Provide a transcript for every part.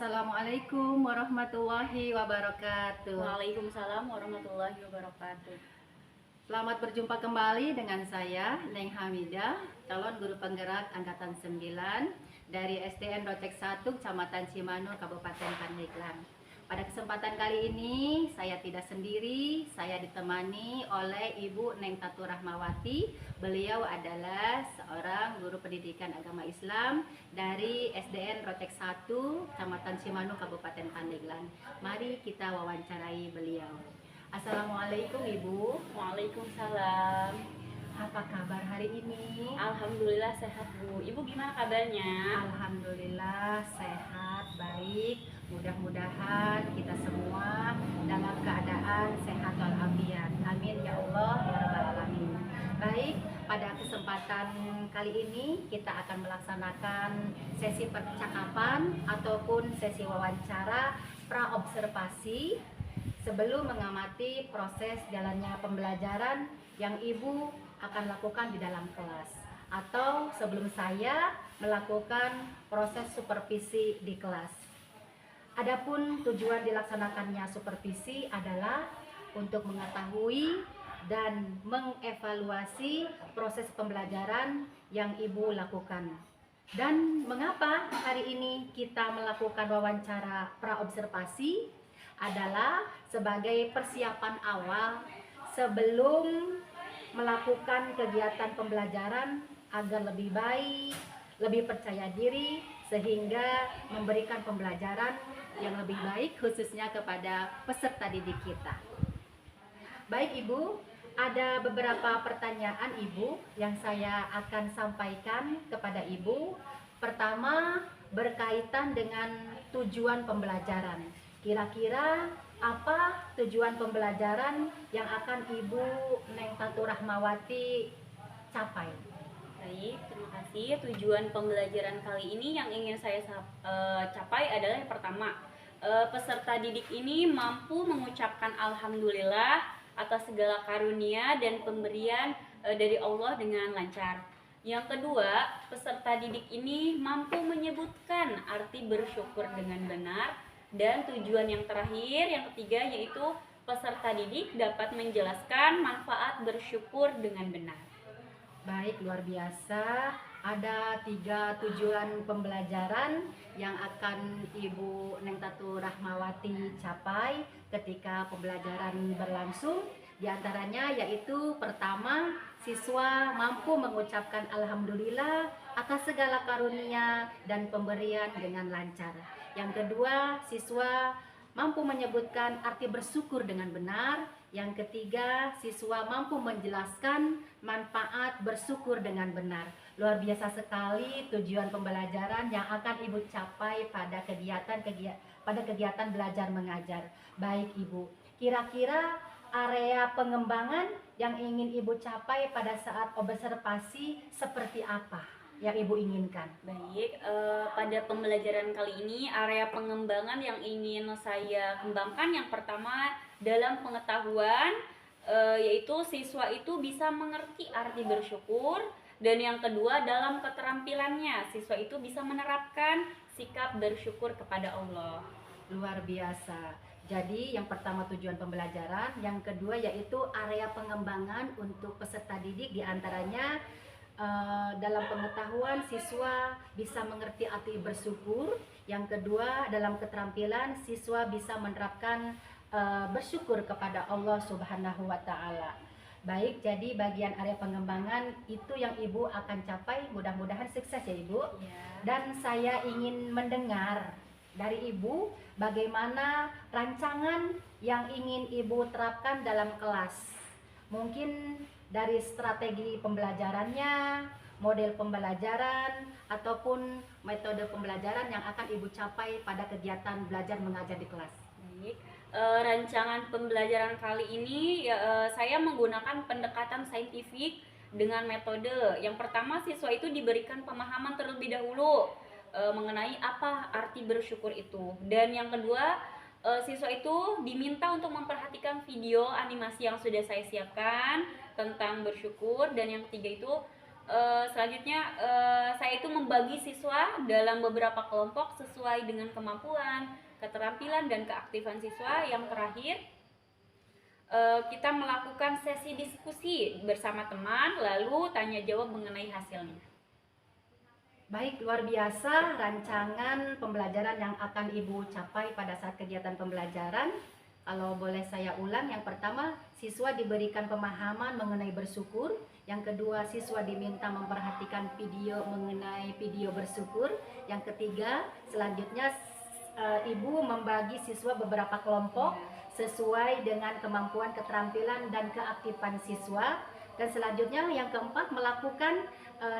Assalamualaikum warahmatullahi wabarakatuh. Waalaikumsalam warahmatullahi wabarakatuh. Selamat berjumpa kembali dengan saya, Neng Hamidah, calon guru penggerak Angkatan 9 dari SDN Rotek 1, Kecamatan Cimanur, Kabupaten Pandeglang. Pada kesempatan kali ini, saya tidak sendiri, saya ditemani oleh Ibu Neng Tatu Rahmawati. Beliau adalah seorang guru pendidikan agama Islam dari SDN Rotek 1, Kecamatan Cimanur, Kabupaten Pandeglang. Mari kita wawancarai beliau. Assalamualaikum Ibu. Waalaikumsalam. Apa kabar hari ini? Alhamdulillah sehat Bu. Ibu gimana kabarnya? Alhamdulillah sehat, baik. Mudah-mudahan kita semua dalam keadaan sehat walafiat. Amin ya Allah ya rabbal alamin. Baik, pada kesempatan kali ini kita akan melaksanakan sesi percakapan ataupun sesi wawancara praobservasi sebelum mengamati proses jalannya pembelajaran yang Ibu akan lakukan di dalam kelas, atau sebelum saya melakukan proses supervisi di kelas. Adapun tujuan dilaksanakannya supervisi adalah untuk mengetahui dan mengevaluasi proses pembelajaran yang Ibu lakukan. Dan mengapa hari ini kita melakukan wawancara praobservasi adalah sebagai persiapan awal sebelum melakukan kegiatan pembelajaran agar lebih baik, lebih percaya diri, sehingga memberikan pembelajaran yang lebih baik khususnya kepada peserta didik kita. Baik Ibu, ada beberapa pertanyaan Ibu yang saya akan sampaikan kepada Ibu. Pertama, berkaitan dengan tujuan pembelajaran. Kira-kira apa tujuan pembelajaran yang akan Ibu Neng Tatu Rahmawati capai? Baik, terima kasih. Tujuan pembelajaran kali ini yang ingin saya capai adalah yang pertama, peserta didik ini mampu mengucapkan alhamdulillah atas segala karunia dan pemberian dari Allah dengan lancar. Yang kedua, peserta didik ini mampu menyebutkan arti bersyukur dengan benar. Dan tujuan yang terakhir, yang ketiga, yaitu peserta didik dapat menjelaskan manfaat bersyukur dengan benar. Baik, luar biasa. Ada 3 tujuan pembelajaran yang akan Ibu Neng Tatu Rahmawati capai ketika pembelajaran berlangsung. Di antaranya yaitu pertama, siswa mampu mengucapkan alhamdulillah atas segala karunia dan pemberian dengan lancar. Yang kedua, siswa mampu menyebutkan arti bersyukur dengan benar. Yang ketiga, siswa mampu menjelaskan manfaat bersyukur dengan benar. Luar biasa sekali tujuan pembelajaran yang akan Ibu capai pada kegiatan belajar mengajar. Baik Ibu, kira-kira area pengembangan yang ingin Ibu capai pada saat observasi seperti apa yang Ibu inginkan? Baik, pada pembelajaran kali ini area pengembangan yang ingin saya kembangkan yang pertama dalam pengetahuan, yaitu siswa itu bisa mengerti arti bersyukur, dan yang kedua dalam keterampilannya siswa itu bisa menerapkan sikap bersyukur kepada Allah. Luar biasa. Jadi yang pertama tujuan pembelajaran, yang kedua yaitu area pengembangan untuk peserta didik, diantaranya dalam pengetahuan siswa bisa mengerti arti bersyukur. Yang kedua dalam keterampilan siswa bisa menerapkan bersyukur kepada Allah Subhanahu wa Ta'ala. Baik, jadi bagian area pengembangan itu yang Ibu akan capai, mudah-mudahan sukses ya Ibu. Ya. Dan saya ingin mendengar dari Ibu bagaimana rancangan yang ingin Ibu terapkan dalam kelas. Mungkin dari strategi pembelajarannya, model pembelajaran, ataupun metode pembelajaran yang akan Ibu capai pada kegiatan belajar mengajar di kelas. Baik, rancangan pembelajaran kali ini saya menggunakan pendekatan saintifik dengan metode. Yang pertama, siswa itu diberikan pemahaman terlebih dahulu mengenai apa arti bersyukur itu. Dan yang kedua, siswa itu diminta untuk memperhatikan video animasi yang sudah saya siapkan tentang bersyukur. Dan yang ketiga itu Selanjutnya saya itu membagi siswa dalam beberapa kelompok sesuai dengan kemampuan, keterampilan, dan keaktifan siswa. Yang terakhir, kita melakukan sesi diskusi bersama teman, lalu tanya jawab mengenai hasilnya. Baik, luar biasa rancangan pembelajaran yang akan Ibu capai pada saat kegiatan pembelajaran. Kalau boleh saya ulang, yang pertama, siswa diberikan pemahaman mengenai bersyukur. Yang kedua, siswa diminta memperhatikan video mengenai video bersyukur. Yang ketiga, selanjutnya Ibu membagi siswa beberapa kelompok sesuai dengan kemampuan, keterampilan, dan keaktifan siswa. Dan selanjutnya yang keempat, melakukan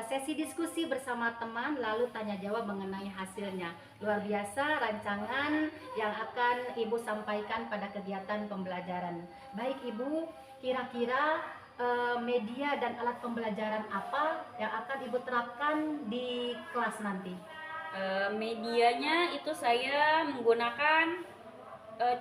sesi diskusi bersama teman lalu tanya jawab mengenai hasilnya. Luar biasa rancangan yang akan Ibu sampaikan pada kegiatan pembelajaran. Baik Ibu, kira-kira media dan alat pembelajaran apa yang akan Ibu terapkan di kelas nanti? Medianya itu saya menggunakan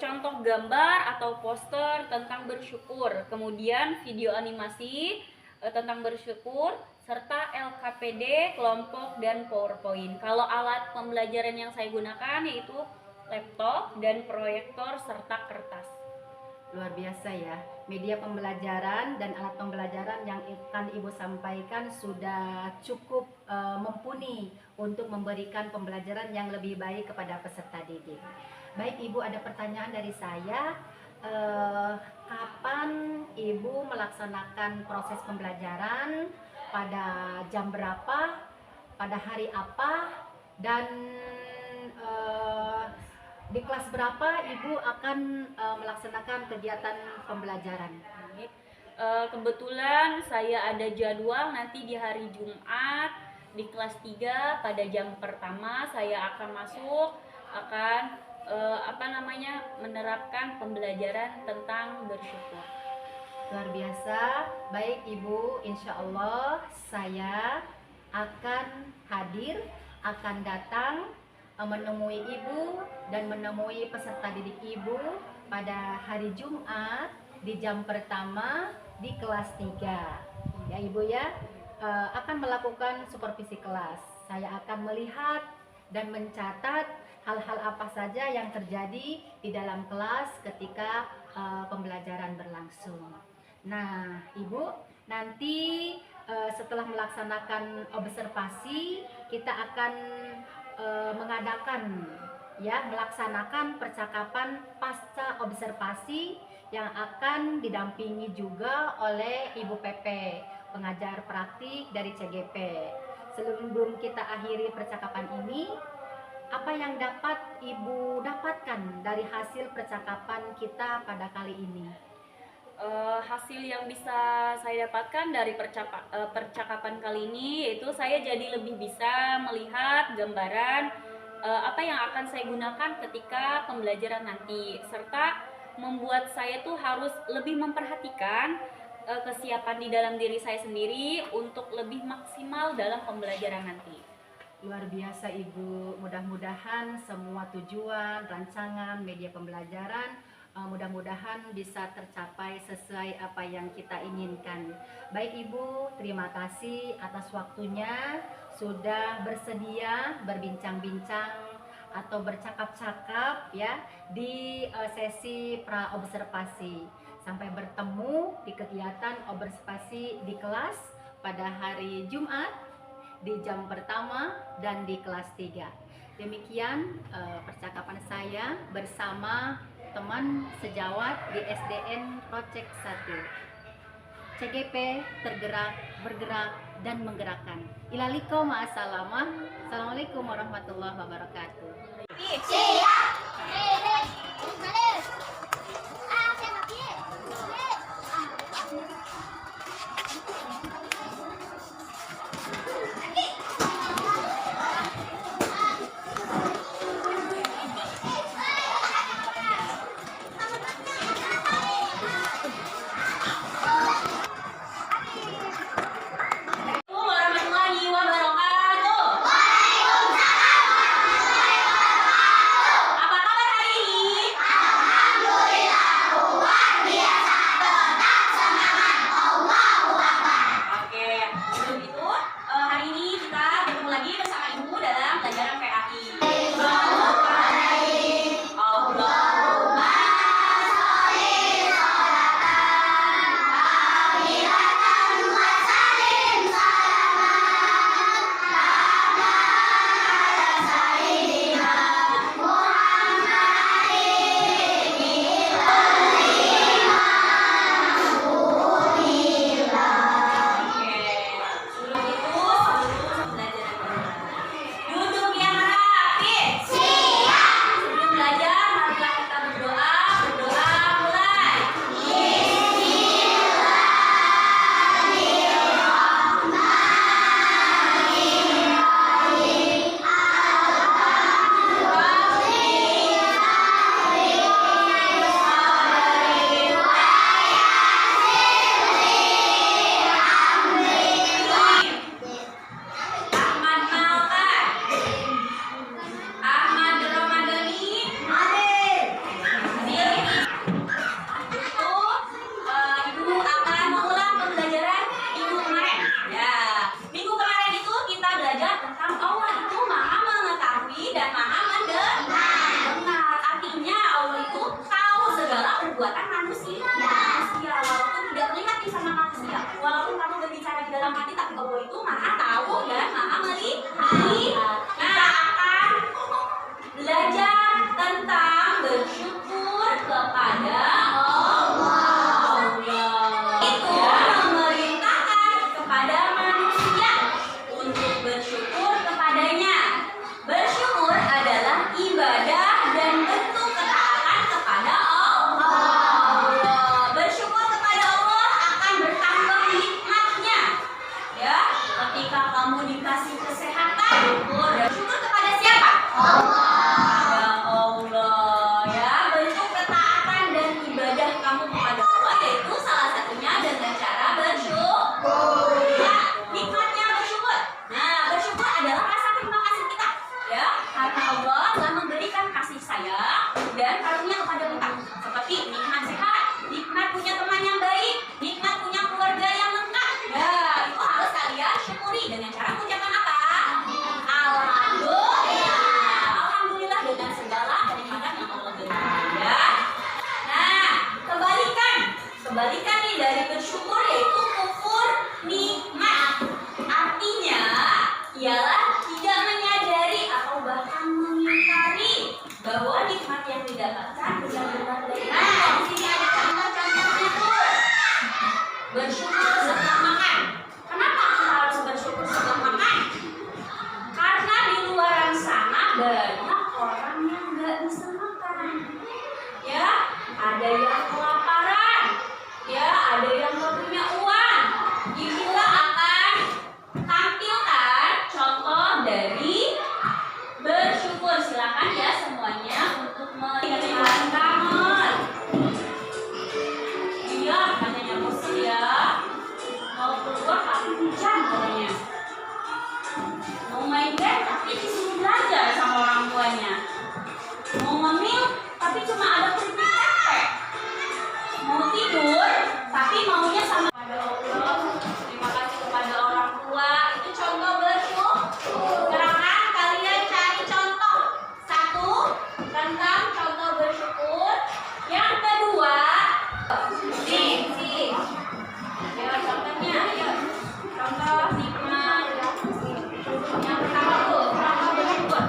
contoh gambar atau poster tentang bersyukur, kemudian video animasi tentang bersyukur, serta LKPD, kelompok, dan PowerPoint. Kalau alat pembelajaran yang saya gunakan yaitu laptop dan proyektor serta kertas. Luar biasa ya, media pembelajaran dan alat pembelajaran yang akan Ibu sampaikan sudah cukup mumpuni untuk memberikan pembelajaran yang lebih baik kepada peserta didik. Baik Ibu, ada pertanyaan dari saya. Kapan Ibu melaksanakan proses pembelajaran, pada jam berapa, pada hari apa, dan di kelas berapa Ibu akan melaksanakan kegiatan pembelajaran? Kebetulan saya ada jadwal nanti di hari Jumat di kelas 3 pada jam pertama saya akan masuk, akan menerapkan pembelajaran tentang bersyukur. Luar biasa. Baik Ibu, insya Allah saya akan hadir, akan datang menemui Ibu dan menemui peserta didik Ibu pada hari Jumat di jam pertama di kelas 3 ya Ibu ya. Akan melakukan supervisi kelas. Saya akan melihat dan mencatat hal-hal apa saja yang terjadi di dalam kelas ketika pembelajaran berlangsung. Nah Ibu, nanti setelah melaksanakan observasi kita akan melaksanakan percakapan pasca observasi yang akan didampingi juga oleh Ibu PP, pengajar praktik dari CGP. Sebelum kita akhiri percakapan ini, apa yang dapat Ibu dapatkan dari hasil percakapan kita pada kali ini? Hasil yang bisa saya dapatkan dari percakapan kali ini yaitu saya jadi lebih bisa melihat gambaran apa yang akan saya gunakan ketika pembelajaran nanti, serta membuat saya tuh harus lebih memperhatikan kesiapan di dalam diri saya sendiri untuk lebih maksimal dalam pembelajaran nanti. Luar biasa Ibu, mudah-mudahan semua tujuan, rancangan, media pembelajaran mudah-mudahan bisa tercapai sesuai apa yang kita inginkan. Baik Ibu, terima kasih atas waktunya sudah bersedia berbincang-bincang atau bercakap-cakap ya di sesi pra-observasi. Sampai bertemu di kegiatan observasi di kelas pada hari Jumat di jam pertama dan di kelas 3. Demikian percakapan saya bersama teman sejawat di SDN Project 1. CGP tergerak, bergerak, dan menggerakkan. Ilaliko ma'asalamah. Assalamualaikum warahmatullahi wabarakatuh. Warahmatullahi wabarakatuh. Kepada Allah ya. Bentuk ketaatan dan ibadah kamu kepada Allah yaitu salah satunya dengan cara bersyukur. Ya, nikmatnya bersyukur. Nah, bersyukur adalah rasa terima kasih kita ya, karena Allah telah memberikan kasih sayang dan karunia kepada kita. Seperti nikmat sehat, nikmat punya teman yang baik, nikmat punya keluarga yang lengkap. Ya, itu harus kalian syukuri dengan cara mengucapkan apa? Alhamdulillah. Alhamdulillah dengan segala kenikmatan yang Allah berikan ya. Nah, kebalikan nih dari bersyukur yaitu kufur nikmat. Artinya ialah tidak menyadari atau bahkan mengingkari bahwa nikmat yang didapatkan benar-benar dari Allah. Nah, di sini ada contoh-contohnya tuh. Bersyukur setelah makan. Kenapa kita harus bersyukur setelah makan? Karena di luaran sana banyak orang yang nggak bisa makan. Ya, ada yang kelaparan. Ya, ada yang nggak punya uang. Inilah akan tampilkan contoh dari bersyukur. Silakan ya semuanya untuk melihat kamar. Iya, katanya bosan ya. Mau keluar tapi hujan katanya. Mau main game tapi disuruh belajar sama orang tuanya. Mau ngemil tapi cuma ada keripik tempe. Mau tidur tapi maunya sama kepada Allah. Terima kasih kepada orang tua. Itu contoh bersyukur. Sekarang kalian cari contoh. Satu tentang contoh bersyukur. Yang kedua, nih. Ya, contohnya ayo. Contoh nikmat. Yang pertama tuh, contoh bersyukur.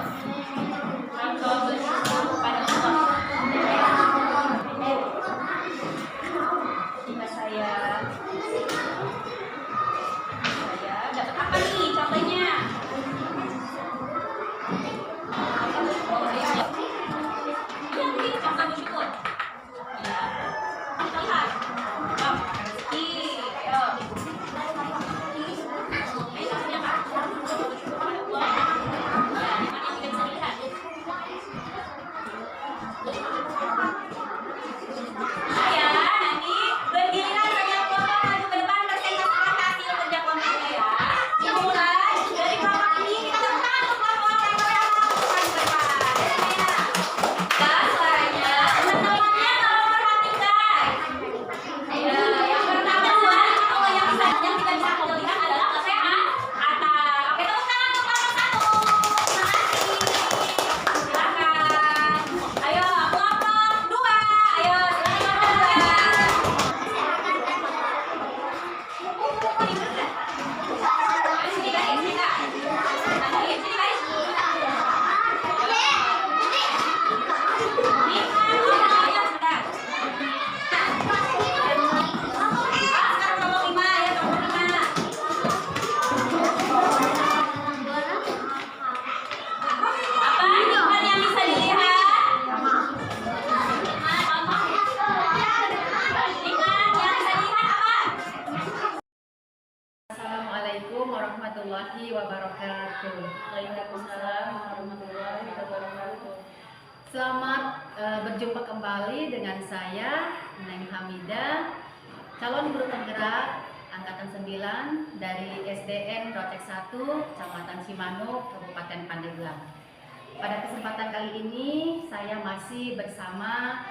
Contoh bersyukur kepada Allah. Jika saya dapat apa nih contohnya? Oh, iya. Iya, ini contoh bersyukur. Ya. Lihat. Oh, rezeki. Ayo. Ini contohnya apa? Contoh bersyukur kepada Allah. Ya, nikmat yang tidak bisa dilihat. Ya, nanti berdirilah setiap kelompok maju ke depan presentasikan hasil kerja kelompoknya ya. Dimulai dari kelompok ini kita tepuk tangan untuk kelompok yang melakukan ke depan. Ya, suaranya teman-temannya tolong perhatikan. Ya, yang pertama kalau yang tidak bisa terlihat adalah kesehatan. Oke, tepuk tangan untuk kelompok satu. Terima kasih. Silakan. Ayo kelompok dua. Ayo silakan kelompok dua. Sini guys, sini kak. Sini guys. Nih, ayo sebentar. Sekarang kelompok lima, ya kelompok lima. Apa nikmat yang bisa dilihat? Nikmat yang bisa dilihat apa? Assalamualaikum warahmatullahi wabarakatuh. Waalaikumsalam warahmatullahi wabarakatuh. Selamat berjumpa kembali dengan saya Neng Hamidah, calon guru penggerak angkatan 9 dari SDN Rotek 1, Kecamatan Cimanuk, Kabupaten Pandeglang. Pada kesempatan kali ini saya masih bersama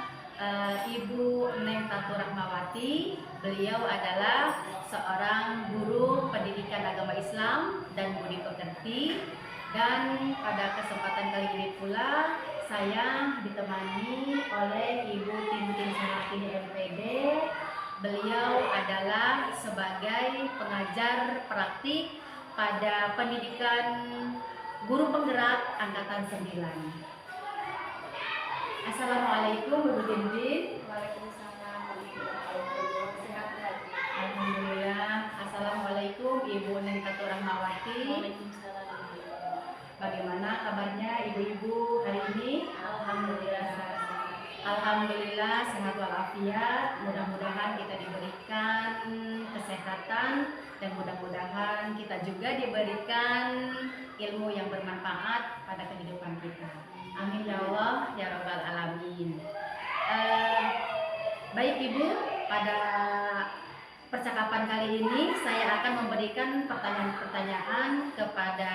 Ibu Neng Tatu Rahmawati. Beliau adalah seorang guru pendidikan agama Islam dan budi pekerti. Dan pada kesempatan kali ini pula saya ditemani oleh Ibu Tintin Suhartini MPD. Beliau adalah sebagai pengajar praktik pada pendidikan guru penggerak angkatan 9. Assalamualaikum Bu Tintin. Waalaikumsalam. Alhamdulillah. Assalamualaikum Ibu Neng Tatu Rahmawati. Waalaikumsalam. Bagaimana kabarnya ibu-ibu hari ini? Alhamdulillah. Alhamdulillah sehat walafiat. Mudah-mudahan kita diberikan kesehatan dan mudah-mudahan kita juga diberikan ilmu yang bermanfaat pada kehidupan kita. Amin ya Allah ya Rabbal Alamin. Baik Ibu, pada percakapan kali ini saya akan memberikan pertanyaan-pertanyaan kepada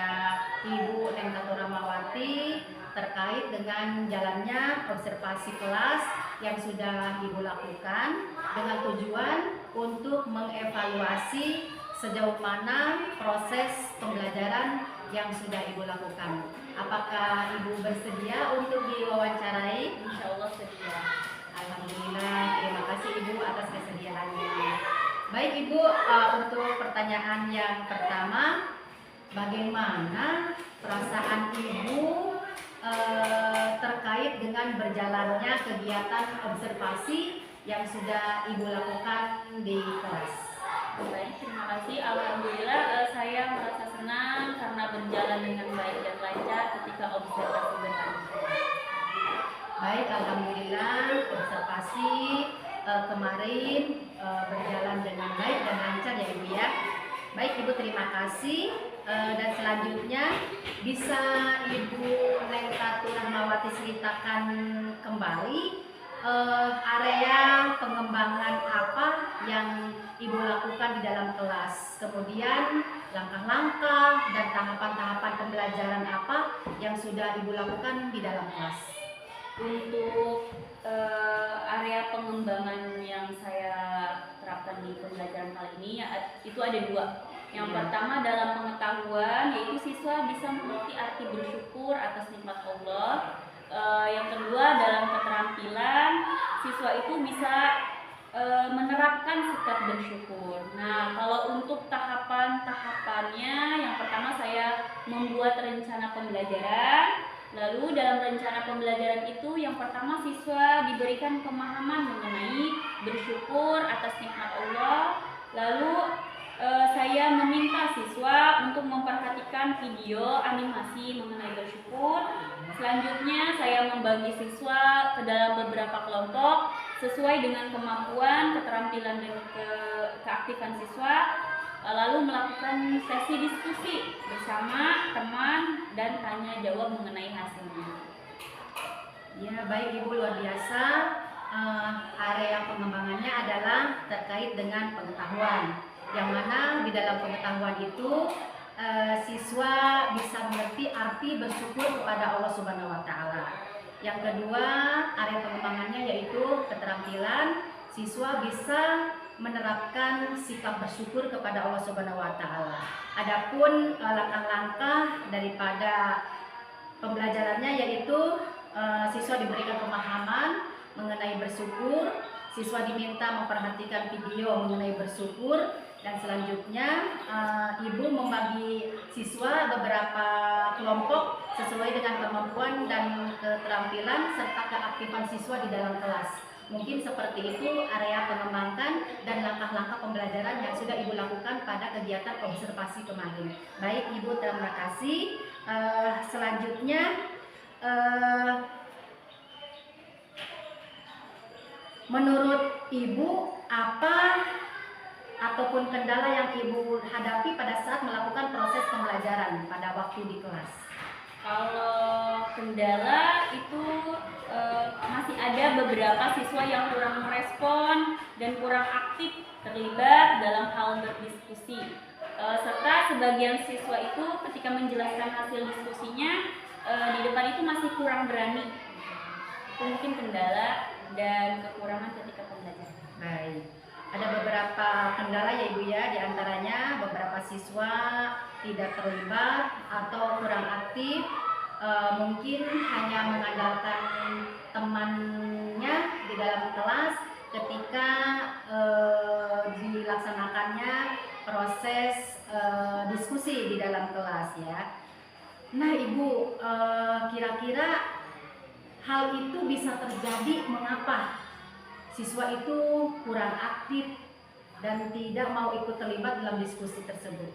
Ibu Neng Tato Rahmawati terkait dengan jalannya observasi kelas yang sudah Ibu lakukan dengan tujuan untuk mengevaluasi sejauh mana proses pembelajaran yang sudah Ibu lakukan. Apakah Ibu bersedia untuk diwawancarai? Insya Allah sedia. Alhamdulillah, terima kasih Ibu atas kesediaannya. Baik Ibu, untuk pertanyaan yang pertama, bagaimana perasaan Ibu terkait dengan berjalannya kegiatan observasi yang sudah Ibu lakukan di kelas? Baik, terima kasih. Alhamdulillah saya merasa senang karena berjalan dengan baik dan lancar ketika observasi berlangsung. Baik, alhamdulillah observasi kemarin berjalan dengan baik dan lancar ya Ibu ya. Baik Ibu, terima kasih. Dan selanjutnya bisa Ibu Neng Tato Rahmawati ceritakan kembali area pengembangan apa yang Ibu lakukan di dalam kelas, kemudian langkah-langkah dan tahapan-tahapan pembelajaran apa yang sudah Ibu lakukan di dalam kelas. Untuk area pengembangan yang saya terapkan di pembelajaran kali ini itu ada dua. Yang pertama dalam pengetahuan, yaitu siswa bisa mengerti arti bersyukur atas nikmat Allah. Yang kedua dalam keterampilan, siswa itu bisa menerapkan sikap bersyukur. Nah, kalau untuk tahapan-tahapannya, yang pertama saya membuat rencana pembelajaran. Lalu dalam rencana pembelajaran itu yang pertama siswa diberikan pemahaman mengenai bersyukur atas nikmat Allah. Lalu saya meminta siswa untuk memperhatikan video animasi mengenai bersyukur. Selanjutnya saya membagi siswa ke dalam beberapa kelompok sesuai dengan kemampuan, keterampilan dan keaktifan siswa. Lalu melakukan sesi diskusi bersama teman dan tanya jawab mengenai hasilnya. Ya, baik Ibu, luar biasa. Area pengembangannya adalah terkait dengan pengetahuan, yang mana di dalam pengetahuan itu siswa bisa mengerti arti bersyukur kepada Allah Subhanahu wa Ta'ala. Yang kedua, area pengembangannya yaitu keterampilan, siswa bisa menerapkan sikap bersyukur kepada Allah Subhanahu wa Ta'ala. Adapun langkah-langkah daripada pembelajarannya yaitu siswa diberikan pemahaman mengenai bersyukur, siswa diminta memperhatikan video mengenai bersyukur, dan selanjutnya Ibu membagi siswa beberapa kelompok sesuai dengan kemampuan dan keterampilan serta keaktifan siswa di dalam kelas. Mungkin seperti itu area pengembangan dan langkah-langkah pembelajaran yang sudah Ibu lakukan pada kegiatan observasi kemarin. Baik Ibu, terima kasih. Selanjutnya menurut Ibu apa ataupun kendala yang Ibu hadapi pada saat melakukan proses pembelajaran pada waktu di kelas? Kalau kendala itu masih ada beberapa siswa yang kurang merespon dan kurang aktif terlibat dalam hal berdiskusi. Serta sebagian siswa itu ketika menjelaskan hasil diskusinya di depan itu masih kurang berani. Itu mungkin kendala dan kekurangan ketika pembelajaran. Baik. Ada beberapa kendala ya Ibu ya, diantaranya beberapa siswa tidak terlibat atau kurang aktif, mungkin hanya mengandalkan temannya di dalam kelas ketika dilaksanakannya proses diskusi di dalam kelas ya. Nah Ibu, kira-kira hal itu bisa terjadi mengapa siswa itu kurang aktif dan tidak mau ikut terlibat dalam diskusi tersebut?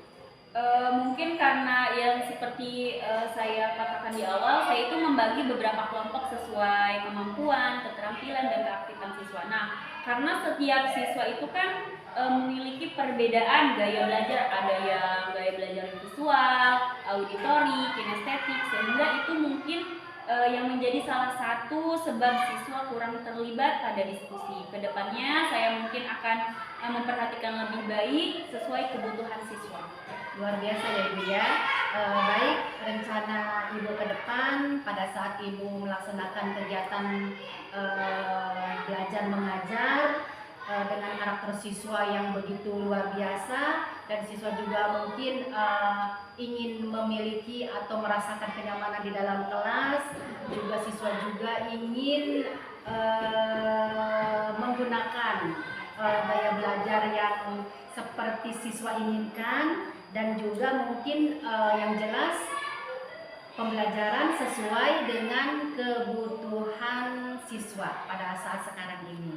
Mungkin karena yang seperti saya katakan di awal, saya itu membagi beberapa kelompok sesuai kemampuan, keterampilan, dan keaktifan siswa. Nah, karena setiap siswa itu kan memiliki perbedaan gaya belajar, ada yang gaya belajar visual, auditori, kinestetik, sehingga itu mungkin yang menjadi salah satu sebab siswa kurang terlibat pada diskusi. Kedepannya saya mungkin akan memperhatikan lebih baik sesuai kebutuhan siswa. Luar biasa ya Ibu ya. Baik, rencana Ibu ke depan pada saat Ibu melaksanakan kegiatan belajar mengajar dengan karakter siswa yang begitu luar biasa, dan siswa juga mungkin ingin memiliki atau merasakan kenyamanan di dalam kelas, juga siswa juga ingin menggunakan gaya belajar yang seperti siswa inginkan, dan juga mungkin yang jelas pembelajaran sesuai dengan kebutuhan siswa pada saat sekarang ini.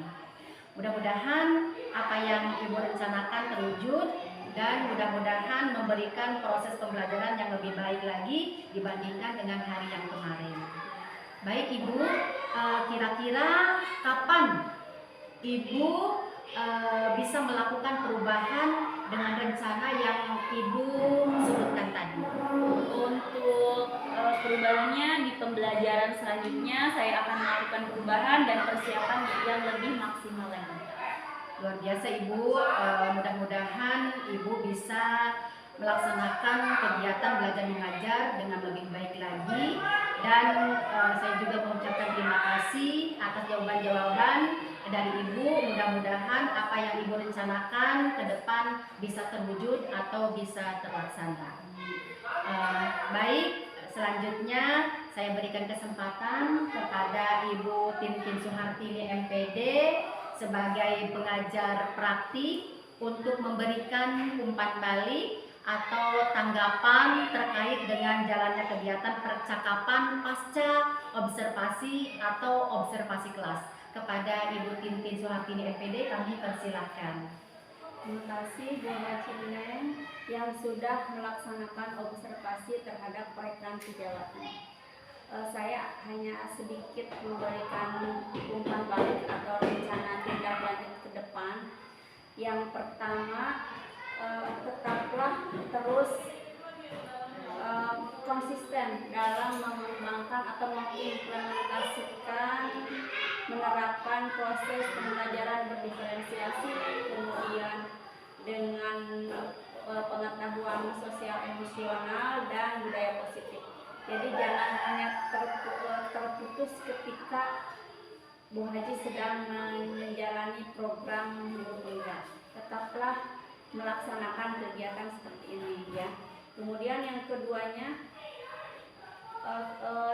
Mudah-mudahan apa yang Ibu rencanakan terwujud, dan mudah-mudahan memberikan proses pembelajaran yang lebih baik lagi dibandingkan dengan hari yang kemarin. Baik Ibu, kira-kira kapan Ibu bisa melakukan perubahan dengan rencana yang Ibu sebutkan tadi? Untuk perubahannya di pembelajaran selanjutnya, saya akan melakukan perubahan dan persiapan yang lebih maksimal lagi. Luar biasa Ibu, mudah-mudahan Ibu bisa melaksanakan kegiatan belajar mengajar dengan lebih baik lagi, dan saya juga mengucapkan terima kasih atas jawaban-jawaban dari Ibu. Mudah-mudahan apa yang Ibu rencanakan ke depan bisa terwujud atau bisa terlaksana. Baik, selanjutnya saya berikan kesempatan kepada Ibu Tintin Suhartini MPD sebagai pengajar praktik untuk memberikan umpan balik atau tanggapan terkait dengan jalannya kegiatan percakapan pasca observasi atau observasi kelas. Kepada Ibu Tintin Suhartini MPD kami persilahkan. Terima kasih Bu Haji Neng yang sudah melaksanakan observasi terhadap proyek Tijawati. Saya hanya sedikit memberikan umpan balik atau rencana tindak lanjut ke depan. Yang pertama, tetaplah terus konsisten dalam mengembangkan atau mengimplementasikan menerapkan proses pembelajaran berdiferensiasi, kemudian dengan pengetahuan sosial emosional dan budaya positif. Jadi jangan hanya terputus ketika Bu Haji sedang menjalani program berbeda. Tetaplah melaksanakan kegiatan seperti ini ya. Kemudian yang keduanya,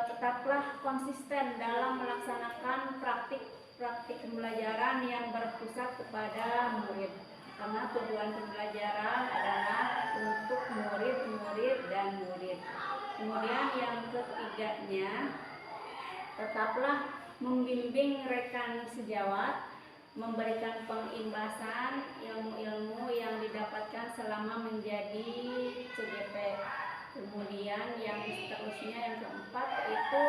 tetaplah konsisten dalam melaksanakan praktik pembelajaran yang berpusat kepada murid, karena tujuan pembelajaran adalah untuk murid dan murid. Kemudian yang ketiganya, tetaplah membimbing rekan sejawat, memberikan pengimbasan ilmu-ilmu yang didapatkan selama menjadi CGP. Kemudian yang seterusnya, yang keempat, itu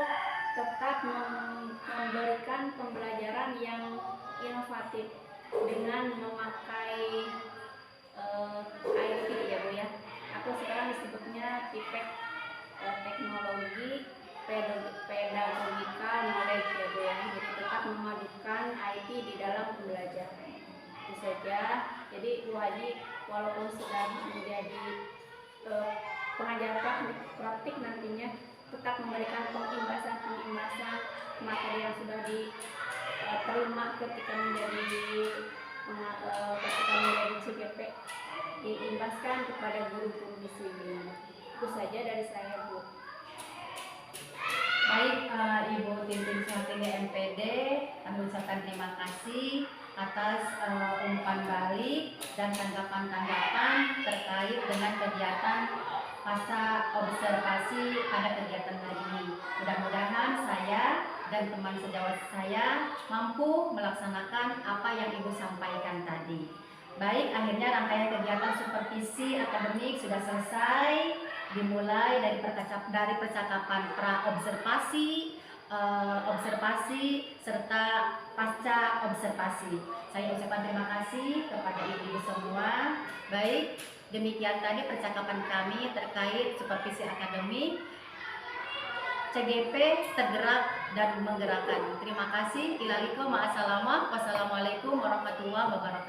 tetap memberikan pembelajaran yang inovatif dengan memakai IT ya Bu ya, atau sekarang disebutnya TIPEK, teknologi pedagogika knowledge ya Bu ya. Jadi tetap memadukan IT di dalam pembelajaran. Itu saja. Jadi Bu Haji walaupun sudah menjadi pengajar praktik nantinya tetap memberikan pengimbasan materi yang sudah diterima ketika menjadi CGP, diimbaskan kepada guru-guru di sini. Itu saja dari saya Bu. Baik, Ibu Tintin Suhartini MPD, kami ucapkan terima kasih atas umpan balik dan tanggapan-tanggapan terkait dengan kegiatan pasca observasi pada kegiatan hari ini. Mudah-mudahan saya dan teman sejawat saya mampu melaksanakan apa yang Ibu sampaikan tadi. Baik, akhirnya rangkaian kegiatan supervisi akademik sudah selesai, dimulai dari percakapan pra-observasi, observasi serta pasca observasi. Saya ucapkan terima kasih kepada ibu-ibu semua. Baik, demikian tadi percakapan kami terkait supervisi akademik. CGP tergerak dan menggerakkan. Terima kasih. Wassalamualaikum warahmatullahi wabarakatuh.